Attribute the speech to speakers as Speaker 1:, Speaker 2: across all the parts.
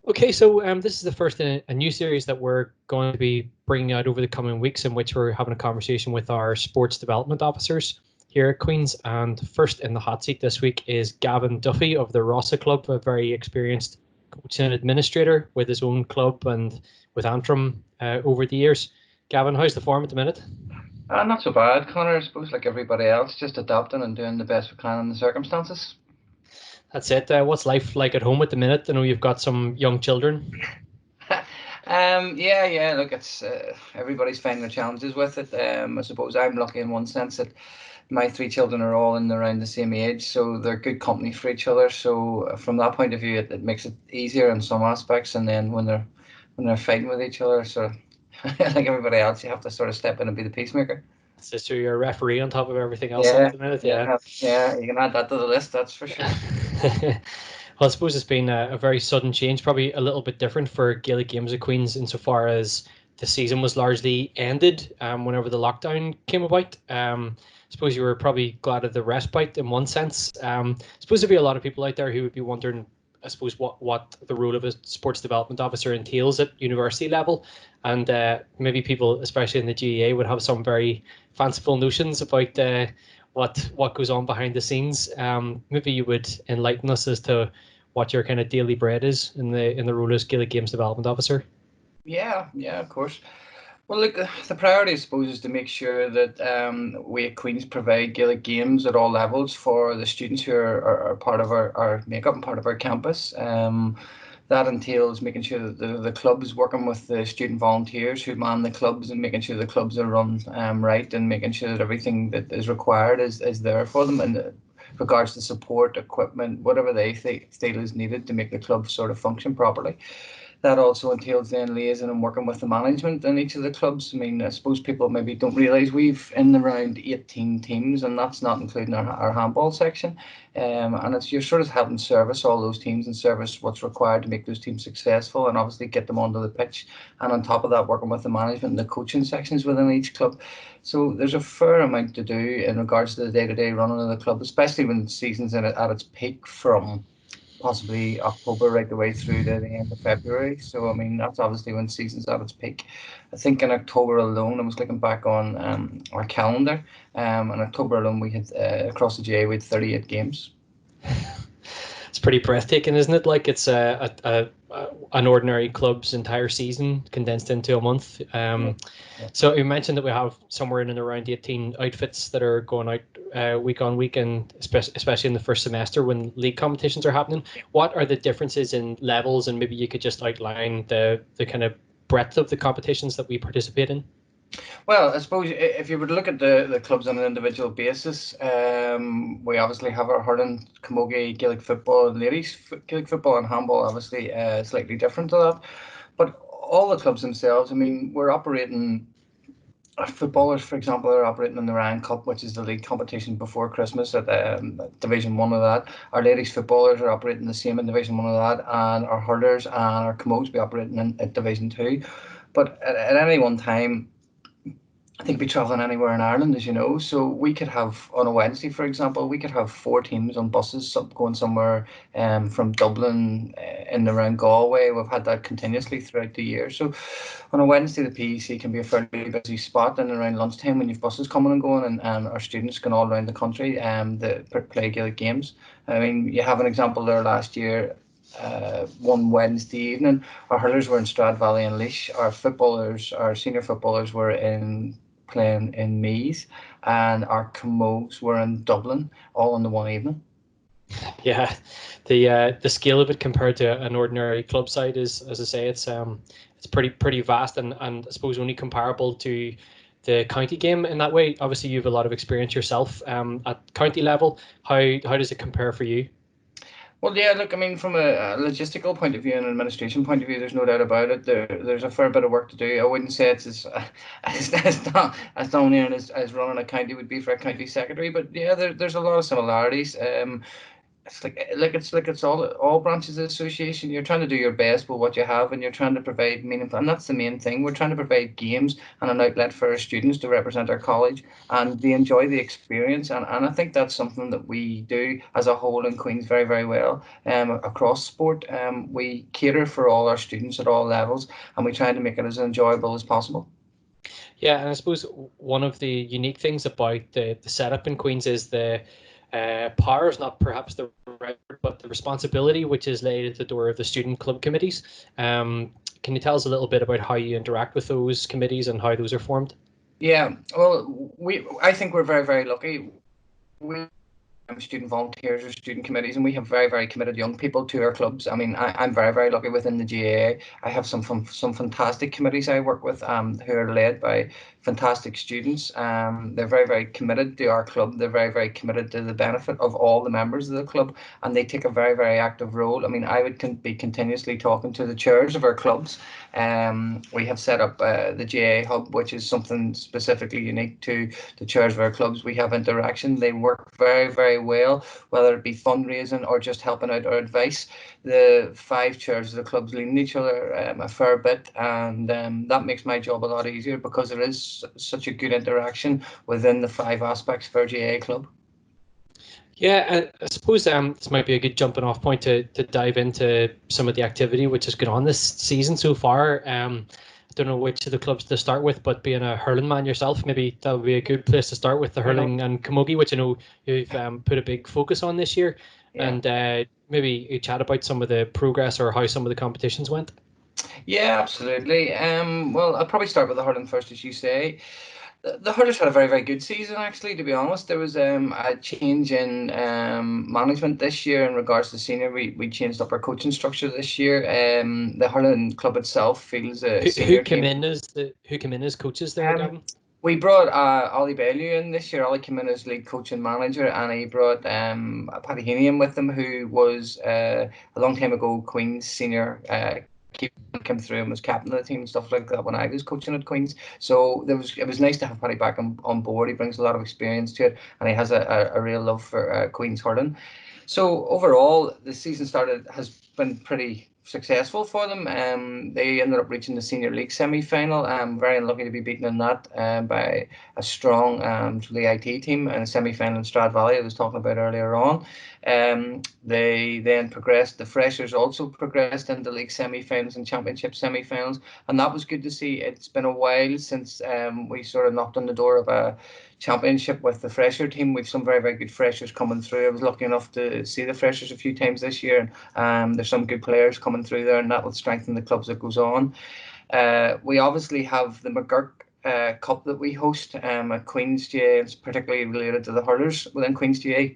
Speaker 1: Okay, so this is the first in a new series that we're going to be bringing out over the coming weeks, in which we're having a conversation with our sports development officers here at Queen's. And first in the hot seat this week is Gavan Duffy of the Rossa Club, a very experienced coach and administrator with his own club and with Antrim over the years. Gavin, how's the form at the minute?
Speaker 2: Not so bad, Conor. I suppose like everybody else, just adapting and doing the best we can in the circumstances.
Speaker 1: That's it. What's life like at home at the minute? I know you've got some young children.
Speaker 2: Yeah. Look, it's everybody's finding their challenges with it. I suppose I'm lucky in one sense that my three children are all in around the same age, so they're good company for each other. So from that point of view, it makes it easier in some aspects. And then when they're fighting with each other, so like everybody else, you have to sort of step in and be the peacemaker.
Speaker 1: Sister, you're a referee on top of everything else at
Speaker 2: Yeah,
Speaker 1: the minute, yeah.
Speaker 2: yeah. You can add that to the list, that's for sure.
Speaker 1: Well, I suppose it's been a very sudden change, probably a little bit different for Gaelic Games at Queen's insofar as the season was largely ended whenever the lockdown came about. I suppose you were probably glad of the respite in one sense. I suppose there'd be a lot of people out there who would be wondering, I suppose, what the role of a sports development officer entails at university level. And maybe people, especially in the GAA, would have some very fanciful notions about what goes on behind the scenes. Maybe you would enlighten us as to what your kind of daily bread is in the role as Gaelic Games Development Officer.
Speaker 2: Yeah, of course. Well, look, the priority, I suppose, is to make sure that we at Queen's provide Gaelic games at all levels for the students who are part of our makeup and part of our campus. That entails making sure that the club is working with the student volunteers who man the clubs and making sure the clubs are run right and making sure that everything that is required is there for them in regards to support, equipment, whatever they feel is needed to make the club sort of function properly. That also entails then liaising and working with the management in each of the clubs. I mean, I suppose people maybe don't realise we've in around 18 teams, and that's not including our handball section. And it's you're sort of helping service all those teams and service what's required to make those teams successful, and obviously get them onto the pitch. And on top of that, working with the management and the coaching sections within each club. So there's a fair amount to do in regards to the day-to-day running of the club, especially when the season's at its peak from possibly October right the way through to the end of February. So I mean that's obviously when season's at its peak. I think in October alone, I was looking back on our calendar. In October alone, we had across the GA we had 38 games.
Speaker 1: It's pretty breathtaking, isn't it? Like it's an ordinary club's entire season condensed into a month.
Speaker 2: Yeah, yeah.
Speaker 1: So you mentioned that we have somewhere in and around 18 outfits that are going out week on week, and especially in the first semester when league competitions are happening. What are the differences in levels, and maybe you could just outline the kind of breadth of the competitions that we participate in?
Speaker 2: Well, I suppose if you were to look at the clubs on an individual basis, we obviously have our hurling, camogie, Gaelic football, and Gaelic football and handball, obviously slightly different to that. But all the clubs themselves, I mean, we're operating. Our footballers, for example, are operating in the Ryan Cup, which is the league competition before Christmas at Division One of that. Our ladies footballers are operating the same in Division One of that, and our hurlers and our camoes be operating at Division Two. But at any one time, I think be traveling anywhere in Ireland, as you know. So we could have on a Wednesday, for example, we could have four teams on buses going somewhere from Dublin in around Galway. We've had that continuously throughout the year. So on a Wednesday, the PEC can be a fairly busy spot, and around lunchtime when you've buses coming and going, and our students going all around the country to play Gaelic games. I mean, you have an example there last year. One Wednesday evening, our hurlers were in Strad Valley and Laois. Our senior footballers were in playing in Meath, and our Camoes were in Dublin, all in the one evening.
Speaker 1: Yeah, the scale of it compared to an ordinary club side is, as I say, it's pretty vast, and I suppose only comparable to the county game in that way. Obviously, you have a lot of experience yourself at county level. How does it compare for you?
Speaker 2: Well, yeah, look, I mean, from a logistical point of view and an administration point of view, there's no doubt about it. There's a fair bit of work to do. I wouldn't say it's as domineering as running a county would be for a county secretary, but yeah, there's a lot of similarities. it's all branches of association. You're trying to do your best with what you have, and you're trying to provide meaningful, and that's the main thing. We're trying to provide games and an outlet for our students to represent our college, and they enjoy the experience. And I think that's something that we do as a whole in Queens very, very well. Across sport, we cater for all our students at all levels, and we try to make it as enjoyable as possible.
Speaker 1: Yeah, and I suppose one of the unique things about the setup in Queens is the power is not perhaps the right word, but the responsibility which is laid at the door of the student club committees. Can you tell us a little bit about how you interact with those committees and how those are formed?
Speaker 2: Yeah, well, I think we're very, very lucky. We student volunteers or student committees, and we have very, very committed young people to our clubs. I mean, I'm very, very lucky within the GAA. I have some fantastic committees I work with who are led by fantastic students. They're very, very committed to our club. They're very, very committed to the benefit of all the members of the club, and they take a very, very active role. I mean, I would be continuously talking to the chairs of our clubs. We have set up the GAA Hub, which is something specifically unique to the chairs of our clubs. We have interaction. They work very, very well, whether it be fundraising or just helping out our advice. The 5 chairs of the clubs lean each other a fair bit, and that makes my job a lot easier because there is such a good interaction within the 5 aspects of our GAA club.
Speaker 1: Yeah, I suppose this might be a good jumping off point to dive into some of the activity which has gone on this season so far. I don't know which of the clubs to start with, but being a hurling man yourself, maybe that would be a good place to start with the hurling and camogie, which I know you've put a big focus on this year. Yeah. And maybe you chat about some of the progress or how some of the competitions went.
Speaker 2: Yeah, absolutely. Well, I'll probably start with the hurling first, as you say. The hurlers had a very, very good season, actually, to be honest. There was a change in management this year in regards to senior. We changed up our coaching structure this year. The hurling club itself feels a senior
Speaker 1: who came in as coaches there, Gavin?
Speaker 2: We brought Ollie Bailey in this year. Ollie came in as lead coach and manager, and he brought Paddy Heaney in with him, who was a long time ago Queen's senior came through and was captain of the team and stuff like that when I was coaching at Queen's. So it was nice to have Paddy back on board. He brings a lot of experience to it, and he has a real love for Queen's hurling. So overall, the season has been pretty successful for them. They ended up reaching the senior league semi-final. I'm very unlucky to be beaten in that by a strong the IT team in a semi-final in Strad Valley I was talking about earlier on. They then progressed. The freshers also progressed into league semi-finals and championship semi-finals, and that was good to see. It's been a while since we sort of knocked on the door of a championship with the fresher team. We've some very, very good freshers coming through. I was lucky enough to see the freshers a few times this year. There's some good players coming through there, and that will strengthen the clubs that goes on. We obviously have the McGurk Cup that we host at Queen's GAA. It's particularly related to the hurlers within Queen's GAA.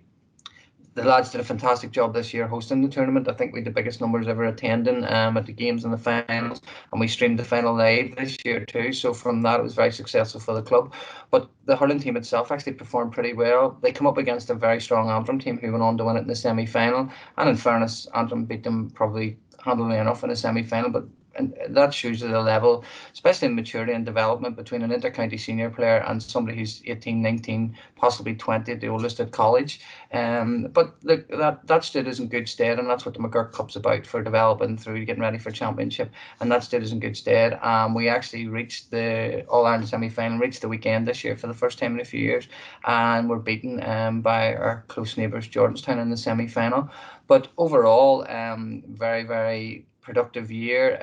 Speaker 2: The lads did a fantastic job this year hosting the tournament. I think we had the biggest numbers ever attending at the games and the finals, and we streamed the final live this year too. So from that, it was very successful for the club. But the hurling team itself actually performed pretty well. They come up against a very strong Antrim team who went on to win it in the semi-final. And in fairness, Antrim beat them probably handily enough in the semi-final, but and that shows the level, especially in maturity and development between an inter-county senior player and somebody who's 18, 19, possibly 20, the oldest at college. But look, that stood us in good stead, and that's what the McGurk Cup's about, for developing through getting ready for championship, and that stood us in good stead. We actually reached the All-Ireland semi-final, reached the weekend this year for the first time in a few years, and we're beaten by our close neighbours Jordanstown in the semi-final. But overall, very, very productive year.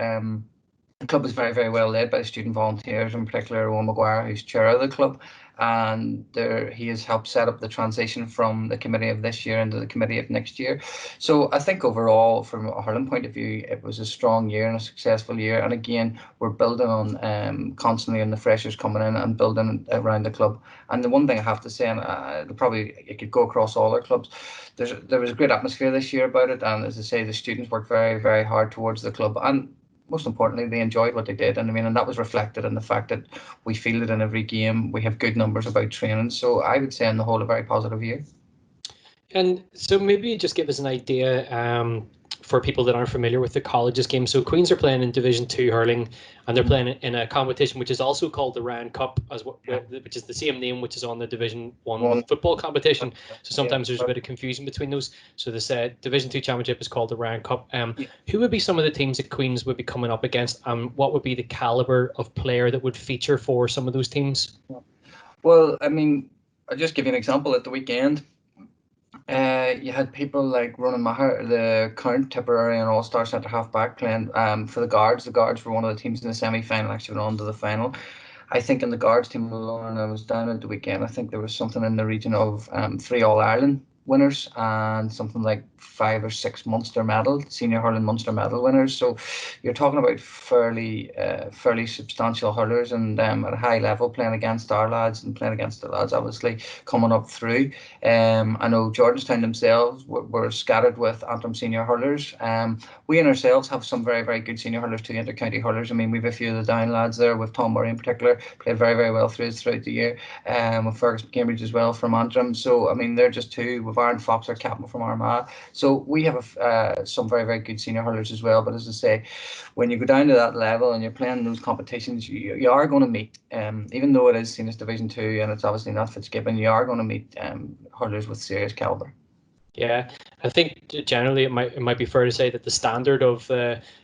Speaker 2: The club is very, very well led by student volunteers, in particular Owen Maguire, who's chair of the club, and he has helped set up the transition from the committee of this year into the committee of next year. So I think overall, from a hurling point of view, it was a strong year and a successful year. And again, we're building on constantly on the freshers coming in and building around the club. And the one thing I have to say, and it could go across all our clubs, there was a great atmosphere this year about it. And as I say, the students worked very, very hard towards the club, and most importantly, they enjoyed what they did. And I mean, and that was reflected in the fact that we fielded in every game. We have good numbers about training. So I would say on the whole, a very positive year.
Speaker 1: And so maybe just give us an idea for people that aren't familiar with the colleges game. So Queens are playing in Division 2 hurling, and they're playing in a competition which is also called the Ryan Cup, which is the same name which is on the Division 1 football competition. So sometimes there's a bit of confusion between those. So this Division 2 championship is called the Ryan Cup. Who would be some of the teams that Queens would be coming up against, and what would be the caliber of player that would feature for some of those teams?
Speaker 2: Well, I mean, I'll just give you an example. At the weekend, you had people like Ronan Maher, the current Tipperary and All-Star centre half back, playing for the Guards. The Guards were one of the teams in the semi-final, actually went on to the final. I think in the Guards team alone, I was down at the weekend, I think there was something in the region of 3 All-Ireland winners and something like 5 or 6 Munster medal, senior hurling Munster medal winners. So you're talking about fairly substantial hurlers, and at a high level, playing against our lads and playing against the lads obviously coming up through. I know Georgetown themselves were scattered with Antrim senior hurlers. We in ourselves have some very, very good senior hurlers too, inter-county hurlers. I mean, we've a few of the down lads there, with Tom Murray in particular, played very, very well throughout the year, with Fergus Cambridge as well from Antrim. So, I mean, they're just two, with Aaron Fox, our captain from Armagh. So we have some very, very good senior hurlers as well. But as I say, when you go down to that level and you're playing those competitions, you are going to meet, even though it is seen as Division 2 and it's obviously not Fitzgibbon, you are going to meet hurlers with serious calibre.
Speaker 1: Yeah, I think generally it might be fair to say that the standard of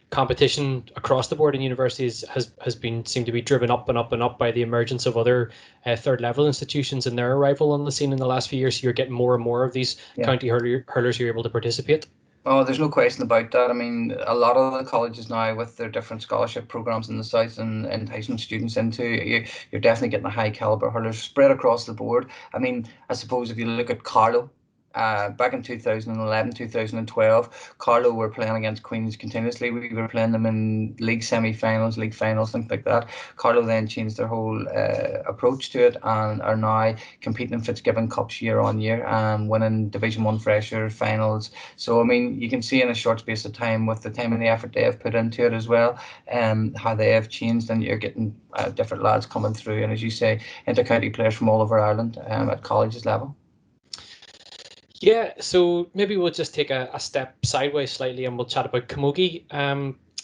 Speaker 1: competition across the board in universities has been seemed to be driven up and up and up by the emergence of other third level institutions and their arrival on the scene in the last few years. So you're getting more and more of these county hurlers who are able to participate.
Speaker 2: Oh, there's no question about that. I mean, a lot of the colleges now, with their different scholarship programs in the south and enticing students into, you're definitely getting a high caliber hurlers spread across the board. I mean, I suppose if you look at Carlow, back in 2011, 2012, Carlow were playing against Queens continuously. We were playing them in league semi-finals, league finals, things like that. Carlow then changed their whole approach to it and are now competing in Fitzgibbon Cups year on year and winning Division 1 Fresher finals. So, I mean, you can see in a short space of time, with the time and the effort they have put into it as well, how they have changed, and you're getting different lads coming through. And as you say, inter-county players from all over Ireland at colleges level.
Speaker 1: Yeah, so maybe we'll just take a step sideways slightly and we'll chat about Camogie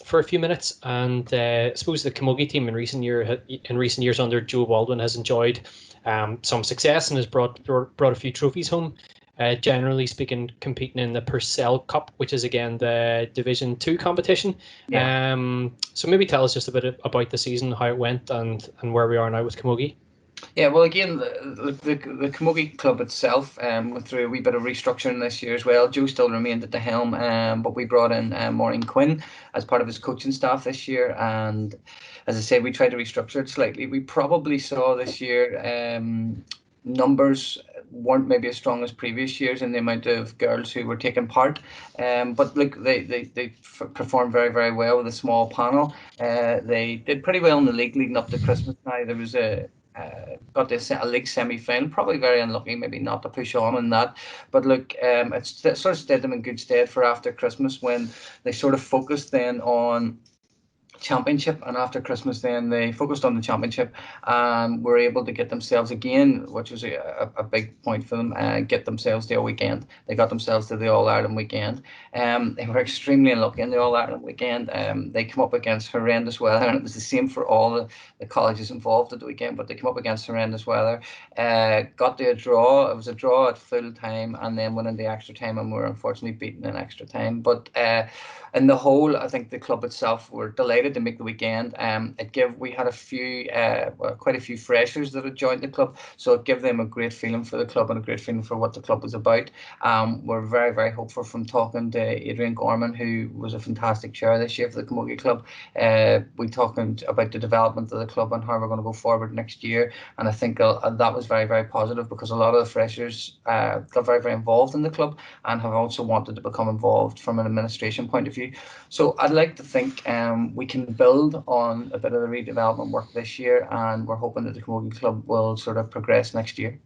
Speaker 1: for a few minutes. And I suppose the Camogie team in recent years under Joe Baldwin has enjoyed some success and has brought a few trophies home. Generally speaking, competing in the Purcell Cup, which is again the Division 2 competition.
Speaker 2: Yeah.
Speaker 1: So maybe tell us just a bit about the season, how it went, and where we are now with Camogie.
Speaker 2: Yeah, well, again, the Camogie club itself went through a wee bit of restructuring this year as well. Joe still remained at the helm, but we brought in Maureen Quinn as part of his coaching staff this year. And as I say, we tried to restructure it slightly. We probably saw this year numbers weren't maybe as strong as previous years in the amount of girls who were taking part. But look, they performed very, very well with a small panel. They did pretty well in the league leading up to Christmas. Now there was got to a league semi-final, probably very unlucky maybe not to push on in that, but look, it sort of stood them in good stead for after Christmas, when they sort of focused then on championship, and after Christmas then they focused on the championship and were able to get themselves again, which was a big point for them, get themselves to a weekend. They got themselves to the All-Ireland weekend. They were extremely unlucky in the All-Ireland weekend. They came up against horrendous weather, and it was the same for all the colleges involved at the weekend, but they came up against horrendous weather. Got to a draw. It was a draw at full time and then went into extra time, and were unfortunately beaten in extra time. But in the whole, I think the club itself were delighted to make the weekend. We had quite a few freshers that had joined the club, so it gave them a great feeling for the club and a great feeling for what the club was about. We're very, very hopeful from talking to Adrian Gorman, who was a fantastic chair this year for the Camogie club. We talking about the development of the club and how we're going to go forward next year, and I think that was very, very positive, because a lot of the freshers got very, very involved in the club and have also wanted to become involved from an administration point of view. So I'd like to think we can build on a bit of the redevelopment work this year, and we're hoping that the Camogie club will sort of progress next year.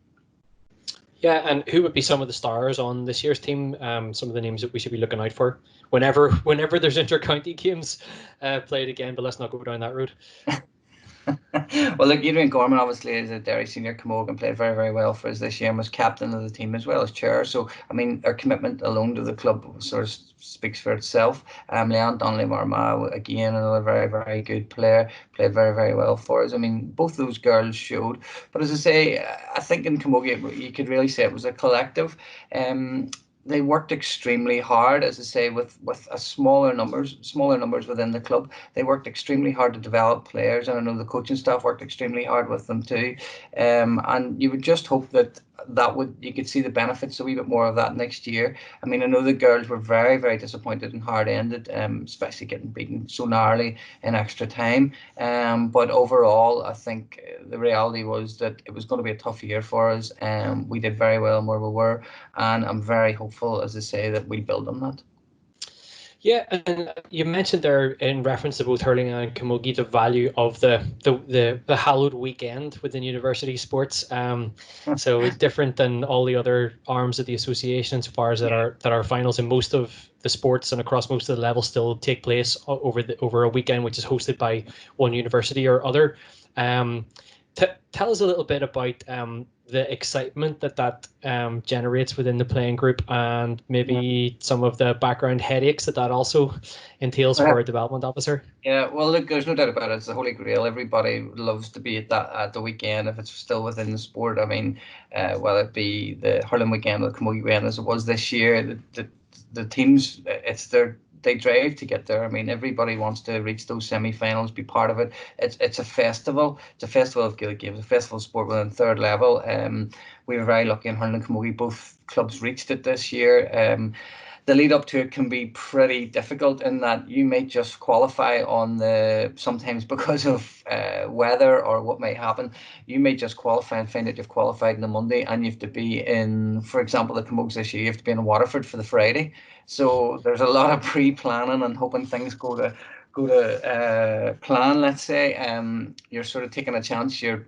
Speaker 1: Yeah, and who would be some of the stars on this year's team? Some of the names that we should be looking out for whenever there's inter-county games played again, but let's not go down that road.
Speaker 2: Well, look, Adrian Gorman obviously is a Derry senior camogue and played very, very well for us this year and was captain of the team as well as chair. So, I mean, our commitment alone to the club sort of speaks for itself. Leanne Donnelly Marma, again, another very, very good player, played very, very well for us. I mean, both those girls showed. But as I say, I think in camogie, you could really say it was a collective. Um, they worked extremely hard, as I say, with a smaller numbers within the club. They worked extremely hard to develop players, and I know the coaching staff worked extremely hard with them too. And you would just hope that you could see the benefits a wee bit more of that next year. I mean, I know the girls were very, very disappointed and hard ended, especially getting beaten so narrowly in extra time. But overall, I think the reality was that it was going to be a tough year for us. We did very well where we were, and I'm very hopeful, as I say, that we build on that.
Speaker 1: Yeah, and you mentioned there in reference to both hurling and camogie the value of the hallowed weekend within university sports. So it's different than all the other arms of the association as far as that our finals in most of the sports and across most of the levels still take place over a weekend, which is hosted by one university or other. Um, Tell us a little bit about the excitement that generates within the playing group, and maybe some of the background headaches that also entails for
Speaker 2: Yeah.
Speaker 1: a development officer.
Speaker 2: Yeah, well, look, there's no doubt about it. It's the holy grail. Everybody loves to be at the weekend if it's still within the sport. I mean, whether it be the hurling weekend or the camogie weekend as it was this year, the teams, they drive to get there. I mean, everybody wants to reach those semi-finals, be part of it. It's a festival. It's a festival of Gaelic games, a festival of sport within third level. We were very lucky in hurling and camogie. Both clubs reached it this year. The lead up to it can be pretty difficult in that you may just qualify on the sometimes because of weather or what may happen. You may just qualify and find that you've qualified on the Monday and you have to be in, for example, the Camogues this year, you have to be in Waterford for the Friday. So there's a lot of pre-planning and hoping things go to plan. Let's say you're sort of taking a chance. You're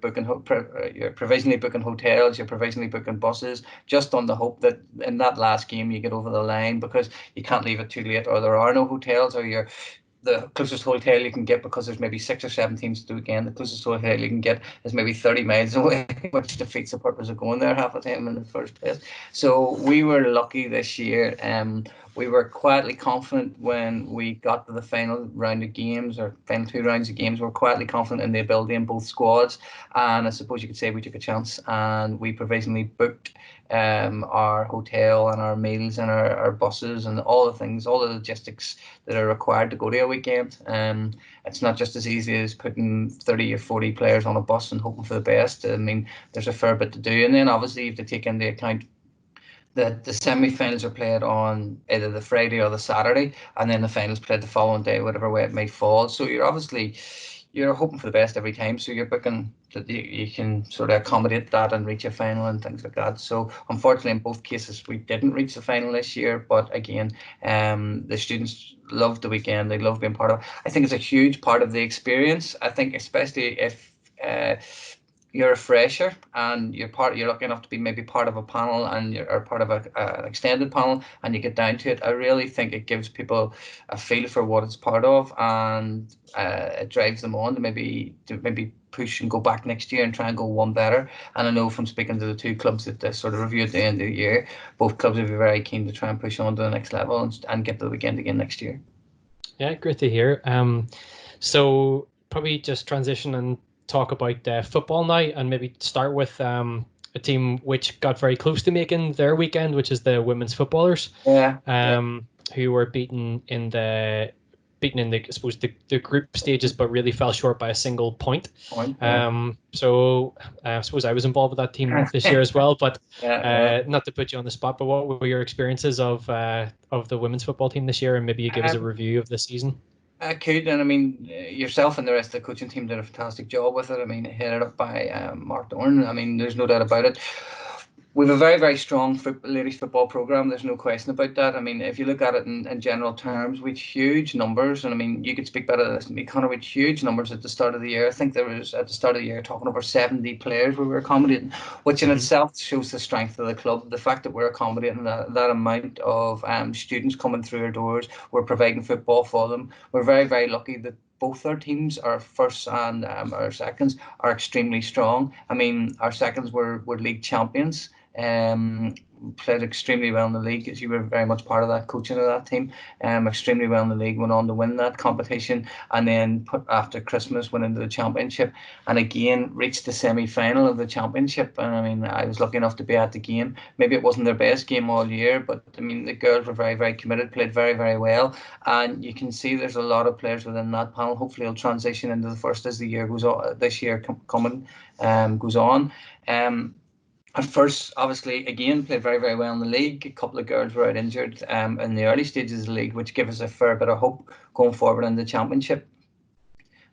Speaker 2: you're provisionally booking hotels. You're provisionally booking buses, just on the hope that in that last game you get over the line because you can't leave it too late, or there are no hotels, or you're the closest hotel you can get because there's maybe 6 or 7 teams to do again. The closest hotel you can get is maybe 30 miles away, which defeats the purpose of going there half the time in the first place. So we were lucky this year. We were quietly confident when we got to the final round of games, or final 2 rounds of games. We were quietly confident in the ability in both squads, and I suppose you could say we took a chance and we provisionally booked our hotel and our meals and our buses and all the things, all the logistics that are required to go to a weekend. It's not just as easy as putting 30 or 40 players on a bus and hoping for the best. I mean, there's a fair bit to do. And then obviously you have to take into account that the semi-finals are played on either the Friday or the Saturday, and then the finals played the following day, whatever way it might fall. So you're hoping for the best every time. So you're booking that you can sort of accommodate that and reach a final and things like that. So unfortunately, in both cases, we didn't reach the final this year. But again, the students love the weekend. They love being part of it. I think it's a huge part of the experience. I think especially if you're a fresher and you're lucky enough to be maybe part of a panel and you're part of an extended panel and you get down to it. I really think it gives people a feel for what it's part of, and it drives them on to maybe push and go back next year and try and go one better. And I know from speaking to the two clubs that they sort of review at the end of the year, both clubs will be very keen to try and push on to the next level and get to the weekend again next year.
Speaker 1: Yeah, great to hear. So probably just transition and talk about football now, and maybe start with a team which got very close to making their weekend, which is the women's footballers,
Speaker 2: Yeah,
Speaker 1: who were beaten in I suppose the group stages, but really fell short by a single point.
Speaker 2: point. Yeah.
Speaker 1: So I suppose I was involved with that team this year as well, but
Speaker 2: Yeah,
Speaker 1: not to put you on the spot, but what were your experiences of the women's football team this year, and maybe you give us
Speaker 2: yeah.
Speaker 1: a review of the season?
Speaker 2: I could, and I mean, yourself and the rest of the coaching team did a fantastic job with it. I mean, headed up by Mark Dorn. I mean, there's no doubt about it. We have a very, very strong ladies football program. There's no question about that. I mean, if you look at it in general terms, with huge numbers, and I mean, you could speak better than me, Conor, with huge numbers at the start of the year. I think there was at the start of the year talking over 70 players we were accommodating, which in
Speaker 1: Mm-hmm.
Speaker 2: itself shows the strength of the club. The fact that we're accommodating that amount of students coming through our doors, we're providing football for them. We're very, very lucky that both our teams, our firsts and our seconds, are extremely strong. I mean, our seconds were league champions. Played extremely well in the league, as you were very much part of that coaching of that team. Extremely well in the league, went on to win that competition, and then after Christmas went into the championship, and again reached the semi-final of the championship. And I mean, I was lucky enough to be at the game. Maybe it wasn't their best game all year, but I mean, the girls were very, very committed, played very, very well, and you can see there's a lot of players within that panel. Hopefully, it'll transition into the first as the year goes on. This year coming goes on. At first, obviously, again, played very, very well in the league. A couple of girls were out injured in the early stages of the league, which gave us a fair bit of hope going forward in the championship.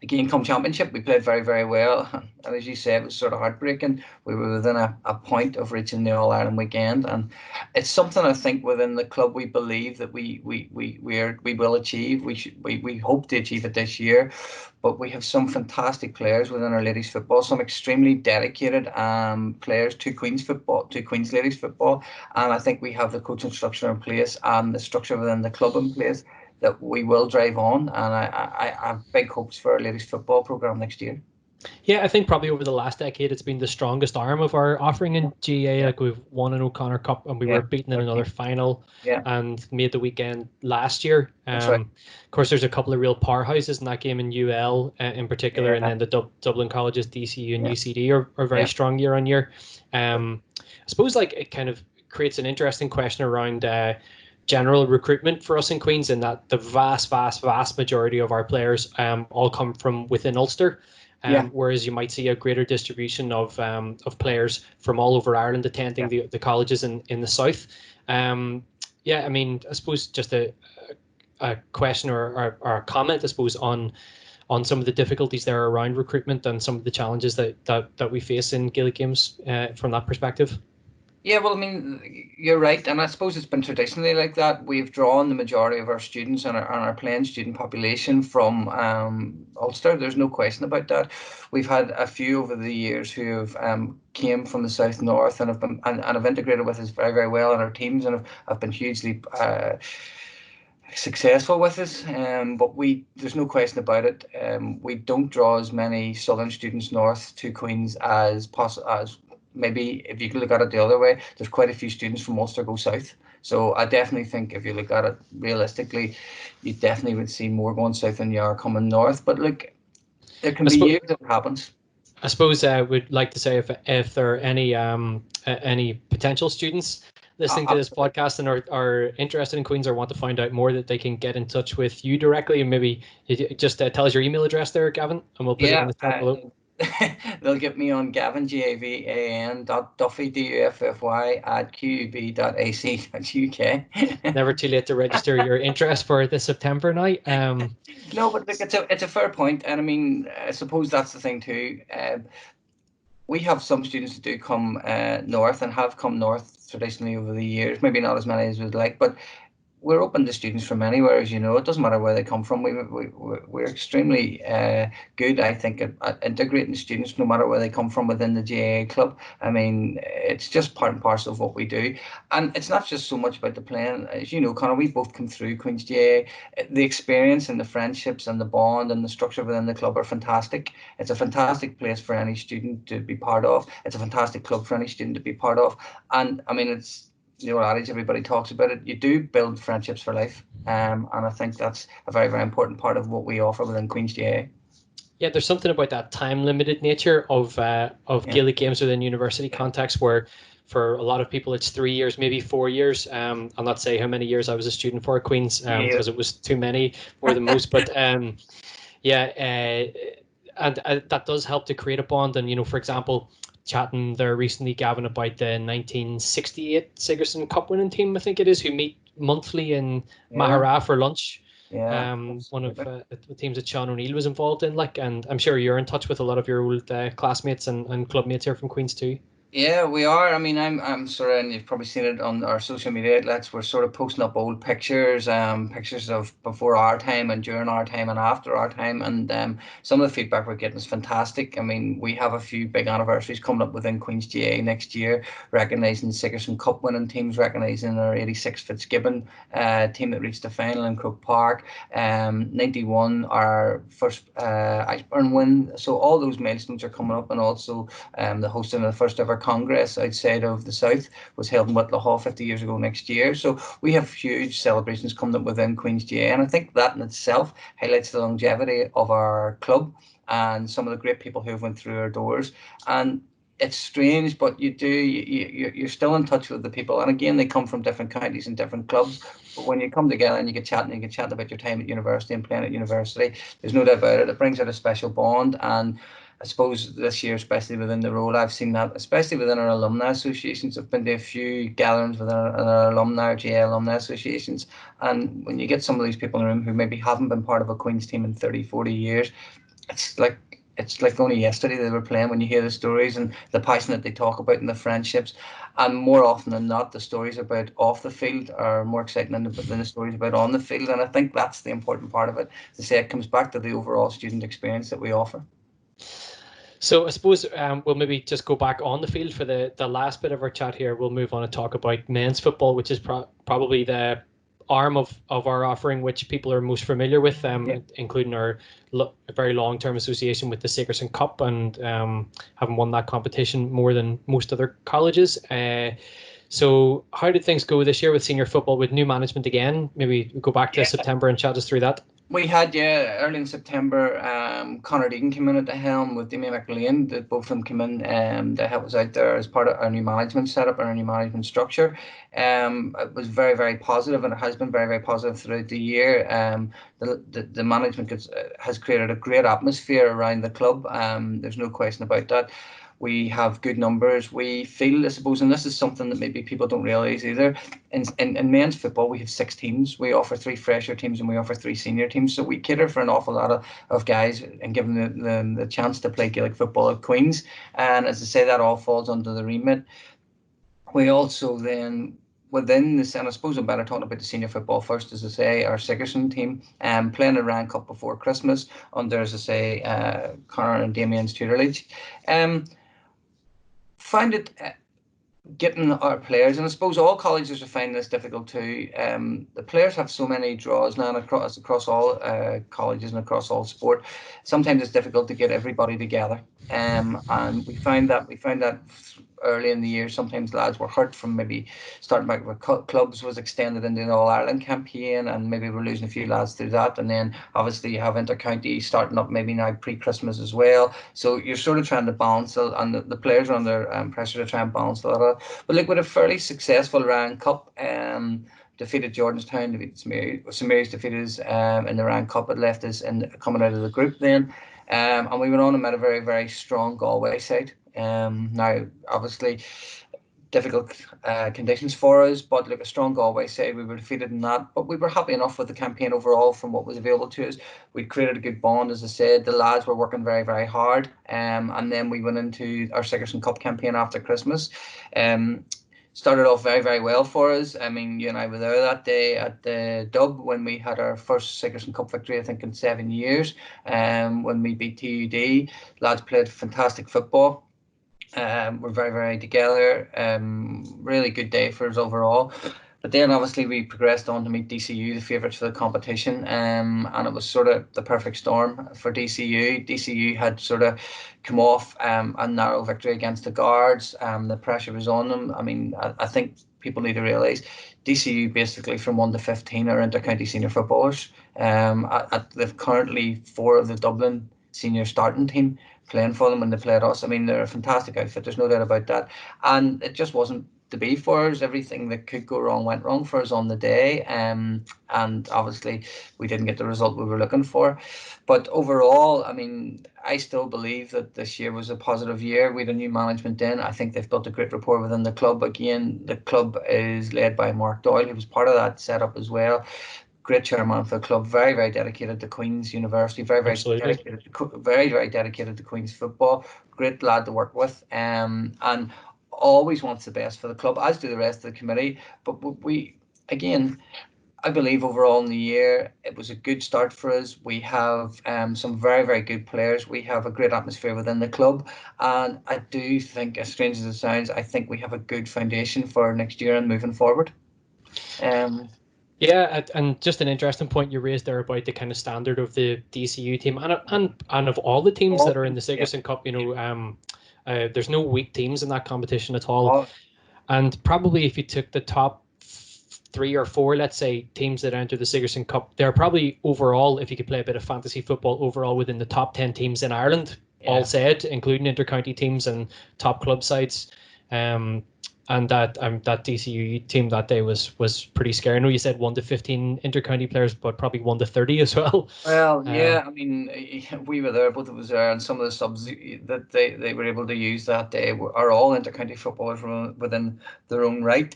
Speaker 2: Again, come championship, we played very, very well. And as you said, it was sort of heartbreaking. We were within a point of reaching the All-Ireland weekend. And it's something I think within the club we believe that we will achieve. We hope to achieve it this year. But we have some fantastic players within our ladies football, some extremely dedicated players to Queen's football, to Queen's ladies football. And I think we have the coaching structure in place and the structure within the club in place that we will drive on, and I have big hopes for our ladies football programme next year.
Speaker 1: Yeah, I think probably over the last decade it's been the strongest arm of our offering in GAA. Like we've won an O'Connor Cup and we were beaten in another final and made the weekend last year.
Speaker 2: Right.
Speaker 1: Of course, there's a couple of real powerhouses in that game in UL in particular, and then the Dublin colleges, DCU and UCD are very strong year on year. I suppose like it kind of creates an interesting question around general recruitment for us in Queens, in that the vast majority of our players all come from within Ulster. Whereas you might see a greater distribution of players from all over Ireland attending the colleges in the south. I mean, I suppose just a question or a comment, I suppose, on some of the difficulties there around recruitment and some of the challenges that we face in Gaelic Games from that perspective.
Speaker 2: Yeah, well, I mean, you're right, and I suppose it's been traditionally like that. We've drawn the majority of our students and our playing student population from Ulster. There's no question about that. We've had a few over the years who have came from the south north and have been and have integrated with us very, very well in our teams and have been hugely successful with us. But there's no question about it. We don't draw as many southern students north to Queen's as maybe if you can look at it the other way, there's quite a few students from Ulster go south. So I definitely think if you look at it realistically, you definitely would see more going south than you are coming north. But look, there can be years that it happens.
Speaker 1: I suppose I would like to say if there are any potential students listening to this podcast and are interested in Queens or want to find out more, that they can get in touch with you directly, and maybe just tell us your email address there, Gavin, and we'll put it in the chat below.
Speaker 2: They'll get me on Gavan, Gavan.Duffy, Duffy @qub.ac.uk.
Speaker 1: Never too late to register your interest for this September night.
Speaker 2: No, but look, it's a fair point, and I mean, I suppose that's the thing too. We have some students that do come north and have come north traditionally over the years. Maybe not as many as we'd like, but we're open to students from anywhere, as you know. It doesn't matter where they come from. We're extremely good, I think, at integrating students, no matter where they come from within the GAA club. I mean, it's just part and parcel of what we do. And it's not just so much about the playing. As you know, Conor, we both come through Queen's GAA. The experience and the friendships and the bond and the structure within the club are fantastic. It's a fantastic place for any student to be part of. It's a fantastic club for any student to be part of. And I mean, it's the old adage, everybody talks about it. You do build friendships for life, and I think that's a very, very important part of what we offer within Queen's GAA.
Speaker 1: Yeah, there's something about that time-limited nature of Gaelic Games within university context, where for a lot of people it's 3 years, maybe 4 years. I'll not say how many years I was a student for at Queen's because it was too many more than most, but and that does help to create a bond. And for example, chatting there recently, Gavin, about the 1968 Sigerson Cup winning team, I think it is, who meet monthly in Mahara for lunch. One of the teams that Sean O'Neill was involved in, and I'm sure you're in touch with a lot of your old classmates and club mates here from Queen's too.
Speaker 2: Yeah, we are. I mean, I'm sort of, and you've probably seen it on our social media outlets. We're sort of posting up old pictures, pictures of before our time and during our time and after our time, and some of the feedback we're getting is fantastic. I mean, we have a few big anniversaries coming up within Queen's GAA next year, recognising Sigerson Cup winning teams, recognising our '86 Fitzgibbon team that reached the final in Croke Park, '91 our first Iceburn win. So all those milestones are coming up, and also the hosting of the first ever Congress outside of the South was held in Whitla Hall 50 years ago next year. So we have huge celebrations coming up within Queen's GA, and I think that in itself highlights the longevity of our club and some of the great people who have went through our doors. And it's strange, but you're still in touch with the people. And again, they come from different counties and different clubs. But when you come together and you get chatting about your time at university and playing at university, there's no doubt about it. It brings out a special bond. And I suppose this year, especially within the role, I've seen that, especially within our alumni associations. I've been to a few gatherings within our alumni, GA alumni associations. And when you get some of these people in the room who maybe haven't been part of a Queen's team in 30, 40 years, it's like only yesterday they were playing when you hear the stories and the passion that they talk about and the friendships. And more often than not, the stories about off the field are more exciting than the stories about on the field. And I think that's the important part of it. To say it comes back to the overall student experience that we offer.
Speaker 1: So I suppose we'll maybe just go back on the field for the last bit of our chat here. We'll move on and talk about men's football, which is probably the arm of our offering, which people are most familiar with,
Speaker 2: Yeah.
Speaker 1: including our very long-term association with the Sigerson Cup and having won that competition more than most other colleges. So how did things go this year with senior football with new management again? Maybe go back to
Speaker 2: Yeah.
Speaker 1: September and chat us through that.
Speaker 2: We had, yeah, early in September, Conor Deegan came in at the helm with Damien McLean. Both of them came in to help us out there as part of our new management setup and our new management structure. It was very, very positive, and it has been very, very positive throughout the year. The management has created a great atmosphere around the club. There's no question about that. We have good numbers. We feel, I suppose, and this is something that maybe people don't realise either. In men's football, we have 6 teams. We offer 3 fresher teams and we offer 3 senior teams. So we cater for an awful lot of guys and give them the chance to play Gaelic football at Queen's. And as I say, that all falls under the remit. We also then within this, and I suppose I'm better talking about the senior football first, as I say, our Sigerson team playing a Ryan Cup before Christmas under, as I say, Conor and Damien's tutelage. Um, find it getting our players, and I suppose all colleges are finding this difficult too. The players have so many draws now across all colleges and across all sport. Sometimes it's difficult to get everybody together. And we found that early in the year, sometimes lads were hurt from maybe starting back with clubs was extended into an All Ireland campaign, and maybe we're losing a few lads through that. And then obviously you have intercounty starting up maybe now pre-Christmas as well. So you're sort of trying to balance it, and the players are under pressure to try and balance that. But like with a fairly successful Ryan Cup, defeated Jordanstown, defeated St Mary's defeated us in the Ryan Cup. It left us in coming out of the group then. And we went on and met a very, very strong Galway side. Now, obviously, difficult conditions for us, but like a strong Galway side, we were defeated in that. But we were happy enough with the campaign overall from what was available to us. We created a good bond, as I said. The lads were working very, very hard. And then we went into our Sigerson Cup campaign after Christmas. Um, Started off very, very well for us. I mean, you and I were there that day at the Dub when we had our first Sigerson Cup victory, I think, in 7 years. When we beat TUD, lads played fantastic football. We're very, very together. Really good day for us overall. But then obviously we progressed on to meet DCU, the favourites for the competition, and it was sort of the perfect storm for DCU. DCU had sort of come off a narrow victory against the Guards. The pressure was on them. I mean, I think people need to realise DCU basically from 1 to 15 are inter-county senior footballers. They've currently 4 of the Dublin senior starting team playing for them when they played us. I mean, they're a fantastic outfit. There's no doubt about that. And it just wasn't to be for us. Everything that could go wrong went wrong for us on the day. And obviously, we didn't get the result we were looking for. But overall, I mean, I still believe that this year was a positive year. We had a new management in. I think they've built a great rapport within the club. Again, the club is led by Mark Doyle, who was part of that setup as well. Great chairman for the club, very, very dedicated to Queen's University, very, very
Speaker 1: Absolutely.
Speaker 2: dedicated to very, very dedicated to Queen's football. Great lad to work with. And always wants the best for the club, as do the rest of the committee. But we, again, I believe overall in the year, it was a good start for us. We have some very, very good players. We have a great atmosphere within the club. And I do think, as strange as it sounds, I think we have a good foundation for next year and moving forward. Um,
Speaker 1: Yeah, and just an interesting point you raised there about the kind of standard of the DCU team and of all the teams that are in the
Speaker 2: yeah.
Speaker 1: Sigerson Cup. There's no weak teams in that competition at all.
Speaker 2: Oh,
Speaker 1: And probably if you took the top 3 or 4, let's say, teams that enter the Sigerson Cup, they're probably overall, if you could play a bit of fantasy football, overall within the top 10 teams in Ireland, all said, including intercounty teams and top club sides. And that DCU team that day was pretty scary. I know you said 1 to 15 intercounty players, but probably 1 to 30 as well.
Speaker 2: well, yeah, I mean, we were there, both of us there, and some of the subs that they were able to use that day are all intercounty footballers within their own right.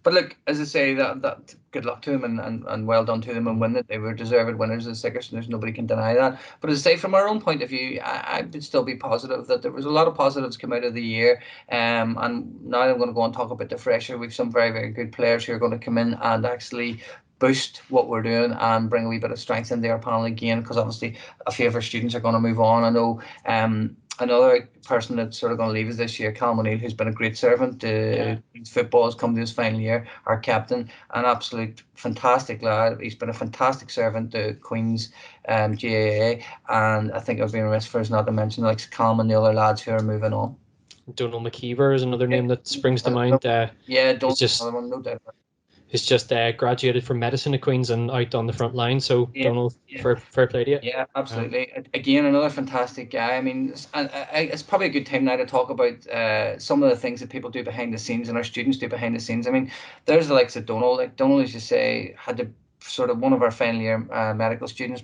Speaker 2: But look, as I say, that good luck to them and well done to them and win it. They were deserved winners of the Sigerson. There's nobody can deny that. But as I say, from our own point of view, I would still be positive that there was a lot of positives come out of the year. And now I'm going to go and talk about the fresher. We've some very, very good players who are going to come in and actually boost what we're doing and bring a wee bit of strength into our panel again, because obviously a few of our students are going to move on. I know another person that's sort of going to leave us this year, Cal O'Neill, who's been a great servant to football, has come to his final year, our captain, an absolute fantastic lad. He's been a fantastic servant to Queen's GAA, and I think it would be remiss for us not to mention like Cal and the other lads who are moving on.
Speaker 1: Donald McKeever is another name that springs to mind.
Speaker 2: Yeah, Donald, another one, no doubt.
Speaker 1: He's just graduated from medicine at Queen's and out on the front line. So Donald, fair play to you.
Speaker 2: Yeah, absolutely. Again, another fantastic guy. I mean, it's probably a good time now to talk about some of the things that people do behind the scenes and our students do behind the scenes. I mean, there's the likes of Donald. Like Donald, as you say, had to sort of one of our final year medical students.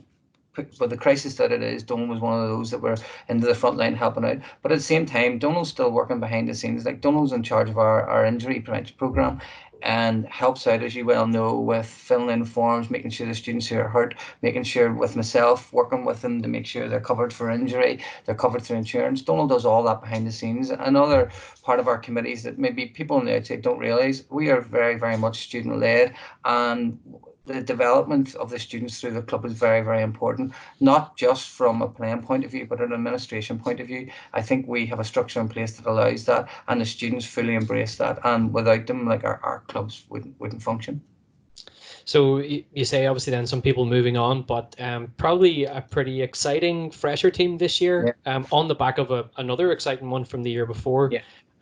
Speaker 2: But the crisis that it is, Donald was one of those that were into the front line helping out. But at the same time, Donald's still working behind the scenes. Like Donald's in charge of our injury prevention program and helps out, as you well know, with filling in forms, making sure the students who are hurt, making sure with myself, working with them to make sure they're covered for injury, they're covered through insurance. Donald does all that behind the scenes. Another part of our committees that maybe people on the outside don't realise, we are very, very much student-led, and the development of the students through the club is very, very important, not just from a playing point of view, but an administration point of view. I think we have a structure in place that allows that, and the students fully embrace that. And without them, like our clubs wouldn't function.
Speaker 1: So you say obviously then some people moving on, but probably a pretty exciting fresher team this year, on the back of another exciting one from the year before.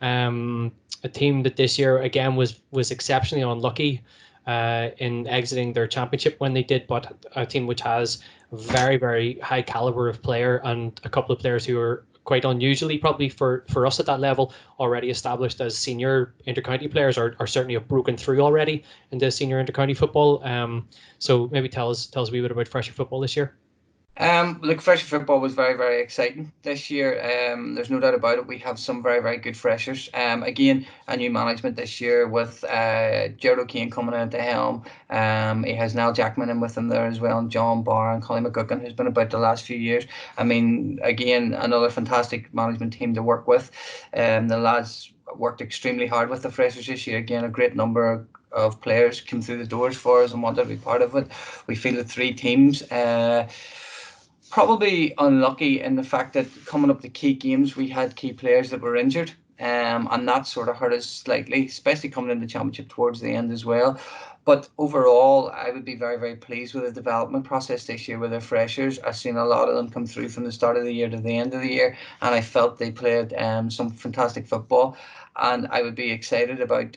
Speaker 1: A team that this year again was exceptionally unlucky in exiting their championship when they did, but a team which has very, very high caliber of player and a couple of players who are quite unusually, probably for us at that level, already established as senior intercounty players, or certainly have broken through already into senior intercounty football. So maybe tell us a wee bit about fresher football this year.
Speaker 2: Look, fresher football was very, very exciting this year. There's no doubt about it. We have some very, very good freshers. Again, a new management this year with Gerald O'Kane coming in at the helm. He has Niall Jackman in with him there as well, and John Barr and Colin McGuckin, who's been about the last few years. I mean, again, another fantastic management team to work with. The lads worked extremely hard with the freshers this year. Again, a great number of players came through the doors for us and wanted to be part of it. We fielded 3 teams. Probably unlucky in the fact that coming up to key games, we had key players that were injured, and that sort of hurt us slightly, especially coming into the championship towards the end as well. But overall, I would be very, very pleased with the development process this year with the freshers. I've seen a lot of them come through from the start of the year to the end of the year, and I felt they played some fantastic football. And I would be excited about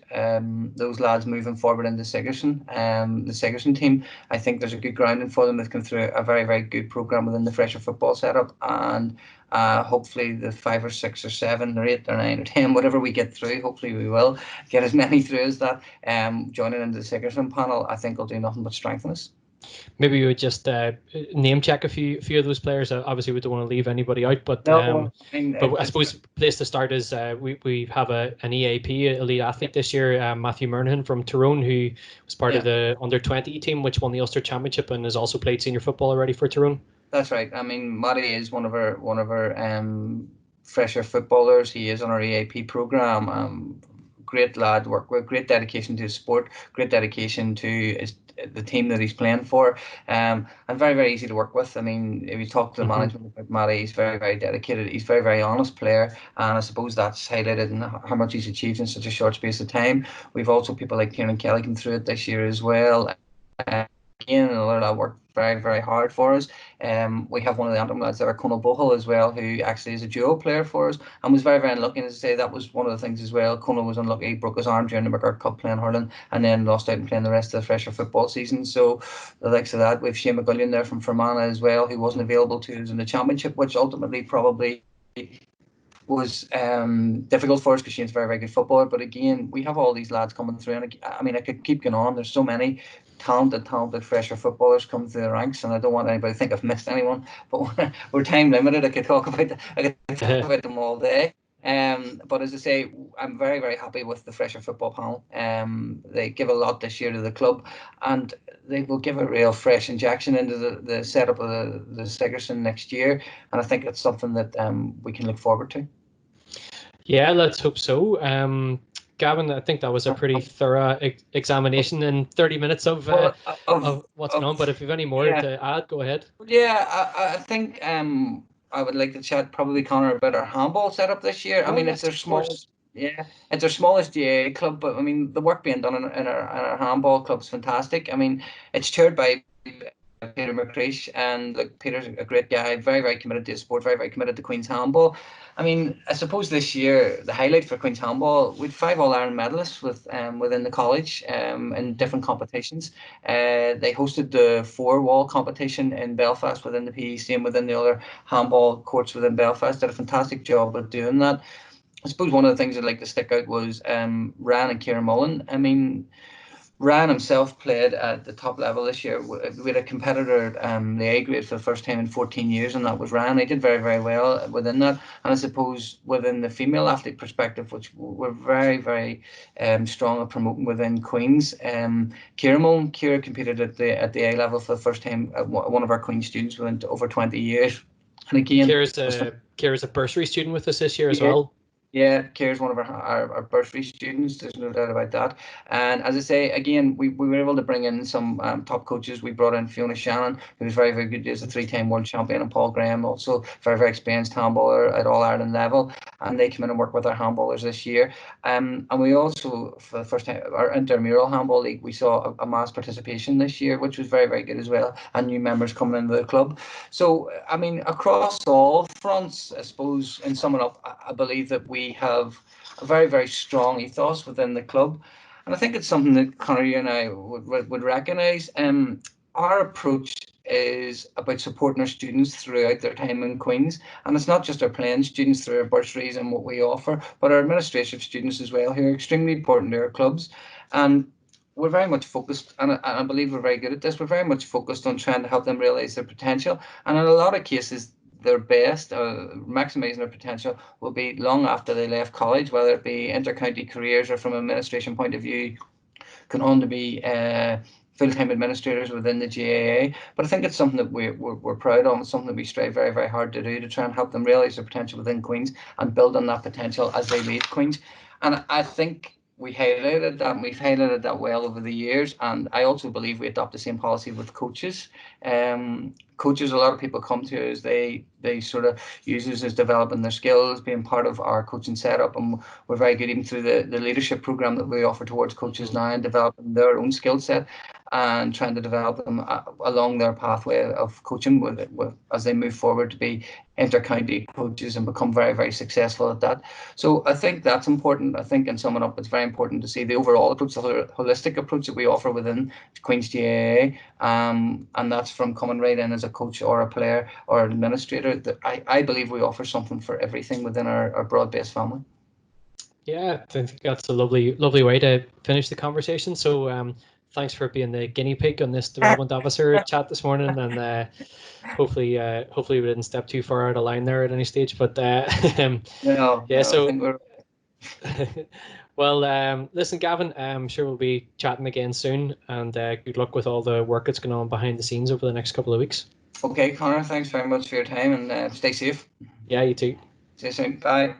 Speaker 2: those lads moving forward into Sigerson. The Sigerson team, I think there's a good grounding for them. They've come through a very, very good programme within the fresher football setup, and hopefully the 5 or 6 or 7 or 8 or 9 or 10, whatever we get through, hopefully we will get as many through as that, joining into the Sigerson panel, I think will do nothing but strengthen us.
Speaker 1: Maybe we would just name check a few of those players. Obviously, we don't want to leave anybody out, but
Speaker 2: no,
Speaker 1: I suppose place to start is we have an EAP, elite athlete this year, Matthew Murnahan from Tyrone, who was part of the under-20 team, which won the Ulster Championship and has also played senior football already for Tyrone.
Speaker 2: That's right. I mean, Matty is one of our fresher footballers. He is on our EAP program. Great lad, work with great dedication to his sport, great dedication to the team that he's playing for, and very, very easy to work with. I mean, if you talk to the management about Matty, he's very, very dedicated. He's very, very honest player, and I suppose that's highlighted in how much he's achieved in such a short space of time. We've also people like Kieran Kelly come through it this year as well. Again, another that worked very, very hard for us. We have one of the Antrim lads there, Conor Bohol, as well, who actually is a duo player for us and was very, very unlucky. And as I say, that was one of the things as well. Conor was unlucky, he broke his arm during the McGurk Cup playing hurling and then lost out and playing the rest of the fresher football season. So the likes of that, we have Shane McGullion there from Fermanagh as well, who wasn't available to us in the championship, which ultimately probably was difficult for us because Shane's a very, very good footballer. But again, we have all these lads coming through, and I mean, I could keep going on. There's so many talented fresher footballers coming through the ranks, and I don't want anybody to think I've missed anyone. But we're time limited. I could talk about them all day. But as I say, I'm very, very happy with the fresher football panel. They give a lot this year to the club, and they will give a real fresh injection into the setup of the Sigerson next year. And I think it's something that we can look forward to.
Speaker 1: Yeah, let's hope so. Gavin, I think that was a pretty thorough examination in 30 minutes of what's going on. But if you have any more to add, go ahead.
Speaker 2: Yeah, I think I would like to chat probably Conor about our handball setup this year. I mean, it's their smallest. Yeah, it's our smallest GAA club, but I mean the work being done in our handball club is fantastic. I mean, it's chaired by Peter McCreesh, and like Peter's a great guy, very, very committed to his sport, very, very committed to Queen's handball. I mean, I suppose this year the highlight for Queen's handball, we had 5 All-Ireland medalists within the college in different competitions. They hosted the 4-wall competition in Belfast within the PEC and within the other handball courts within Belfast. Did a fantastic job of doing that. I suppose one of the things I'd like to stick out was Ryan and Kieran Mullen. I mean, Ryan himself played at the top level this year. We had a competitor, the A grade, for the first time in 14 years, and that was Ryan. He did very, very well within that. And I suppose within the female athlete perspective, which we're very, very strong at promoting within Queen's, Kira competed at the A level for the first time. One of our Queen students went over 20 years. And again,
Speaker 1: Kira's a bursary student with us this year as well.
Speaker 2: Yeah, Kira's one of our bursary students. There's no doubt about that. And as I say, again, we were able to bring in some top coaches. We brought in Fiona Shannon, who was very, very good as a 3-time world champion, and Paul Graham, also very, very experienced handballer at All-Ireland level. And they come in and work with our handballers this year. And we also, for the first time, our intramural handball league, we saw a mass participation this year, which was very, very good as well, and new members coming into the club. So, I mean, across all fronts, I suppose, in summing up, I believe that we have a very, very strong ethos within the club. And I think it's something that Conor, you and I would recognise. Our approach is about supporting our students throughout their time in Queen's. And it's not just our playing students through our bursaries and what we offer, but our administrative students as well, who are extremely important to our clubs. And we're very much focused, and I believe we're very good at this, we're very much focused on trying to help them realise their potential. And in a lot of cases, their best, maximising their potential, will be long after they left college, whether it be inter-county careers or from an administration point of view, can on to be full-time administrators within the GAA. But I think it's something that we're proud of. It's something that we strive very, very hard to do, to try and help them realise their potential within Queen's and build on that potential as they leave Queen's. And I think we highlighted that, and we've highlighted that well over the years. And I also believe we adopt the same policy with coaches. Coaches, a lot of people come to us, they sort of use us as developing their skills, being part of our coaching setup, and we're very good even through the leadership program that we offer towards coaches now, and developing their own skill set and trying to develop them along their pathway of coaching as they move forward to be inter-county coaches and become very, very successful at that. So I think that's important. I think, in summing up, it's very important to see the overall approach, the holistic approach that we offer within Queen's GAA, and that's from coming right in as a coach or a player or an administrator. That I believe we offer something for everything within our broad-based family.
Speaker 1: Yeah, I think that's a lovely way to finish the conversation. So thanks for being the guinea pig on this development officer chat this morning, and hopefully we didn't step too far out of line there at any stage. But so well, listen, Gavin, I'm sure we'll be chatting again soon, and good luck with all the work that's going on behind the scenes over the next couple of weeks.
Speaker 2: Okay, Conor, thanks very much for your time, and stay safe.
Speaker 1: Yeah, you too.
Speaker 2: See you soon. Bye.